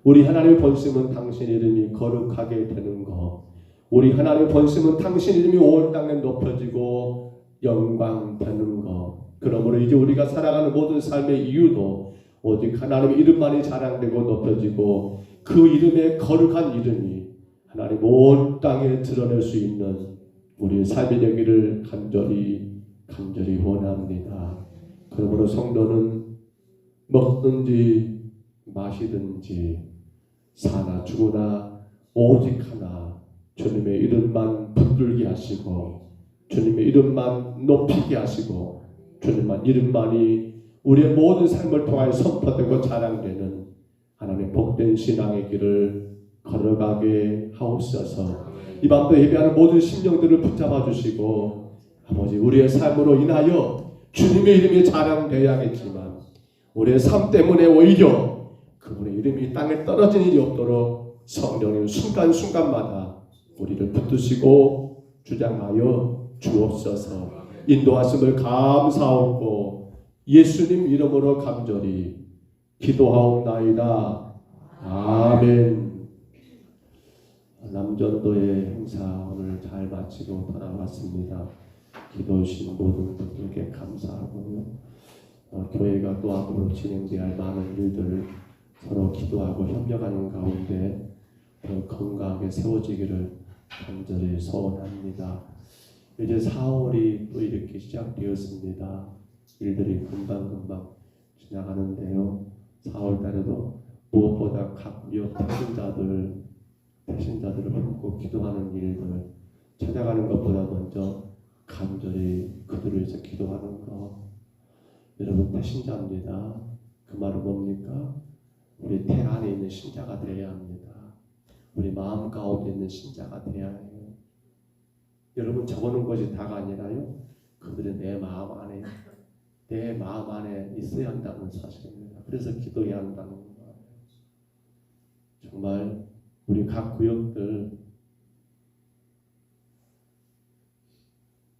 우리 하나님의 본심은 당신 이름이 거룩하게 되는 것, 우리 하나님의 본심은 당신 이름이 온 땅에 높여지고 영광 되는 것. 그러므로 이제 우리가 살아가는 모든 삶의 이유도 오직 하나님의 이름만이 자랑되고 높여지고 그 이름의 거룩한 이름이 하나님 온 땅에 드러낼 수 있는 우리의 삶이 되기를 간절히 원합니다. 그러므로 성도는 먹든지 마시든지 사나 죽으나 오직 하나 주님의 이름만 붙들게 하시고 주님의 이름만 높이게 하시고 주님만 이름만이 우리의 모든 삶을 통하여 선포되고 자랑되는 하나님의 복된 신앙의 길을 걸어가게 하옵소서. 이 밤도 예배하는 모든 심령들을 붙잡아 주시고 아버지 우리의 삶으로 인하여 주님의 이름이 자랑되어야겠지만 우리의 삶 때문에 오히려 그분의 이름이 땅에 떨어진 일이 없도록 성령님 순간순간마다 우리를 붙드시고 주장하여 주옵소서. 인도하심을 감사하고 예수님 이름으로 간절히 기도하옵나이다. 아멘. 남전도의 행사 오늘 잘 마치고 돌아왔습니다. 기도해 주신 모든 분들께 감사하고요. 교회가 또 앞으로 진행되어야 할 많은 일들을 서로 기도하고 협력하는 가운데 더 건강하게 세워지기를 간절히 소원합니다. 이제 4월이 또 이렇게 시작되었습니다. 일들이 금방금방 지나가는데요. 4월 달에도 무엇보다 각역 태신자들을 품고 기도하는 일들 찾아가는 것보다 먼저 간절히 그들을 위해서 기도하는 것. 여러분 태신자입니다. 그 말은 뭡니까? 우리 태 안에 있는 신자가 되어야 합니다. 우리 마음 가운데 있는 신자가 되어야 해요. 여러분 적어놓은 것이 다가 아니라요. 그들은 내 마음 안에 있어야 한다는 사실입니다. 그래서 기도해야 한다는 거예요. 정말 우리 각 구역들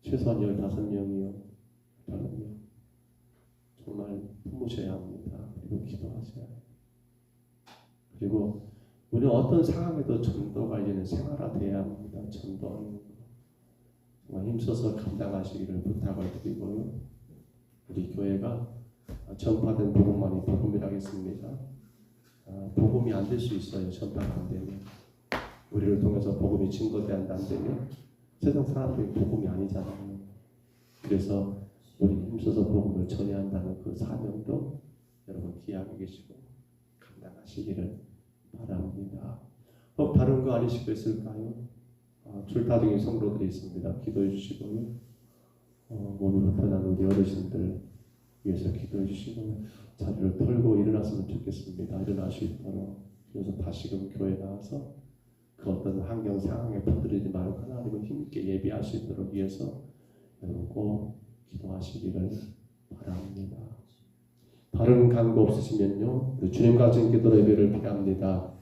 최소한 15명이요. 15명. 정말 품으셔야 합니다. 그리고 기도하셔야 해요. 그리고 우리는 어떤 상황에도 전도가 이제는 생활화돼야 합니다. 전도하는 거. 정말 힘써서 감당하시기를 부탁을 드리고요. 우리 교회가 전파된 복음만이 복음이라겠습니다. 복음이 안 될 수 있어요. 전파가 안 되면. 우리를 통해서 복음이 증거되는데 안 되면 세상 사람들이 복음이 아니잖아요. 그래서 우리 힘써서 복음을 전해야 한다는 그 사명도 여러분 기억하고 계시고 감당하시기를 바랍니다. 다른 거 아니시겠을까요? 줄타둥이 성도들이 있습니다. 기도해 주시고요. 몸이 불편한 우리 어르신들 위해서 기도해 주시고 자리를 털고 일어났으면 좋겠습니다. 일어나시도록. 그래서 다시금 교회 나와서 그 어떤 환경 상황에 붙들리지 말고 하나님을 힘있게 예배할 수 있도록 위해서 여러분 꼭 기도하시기를 바랍니다. 다른 간구 없으시면요, 주님 가진 기도로 예배를 피합니다.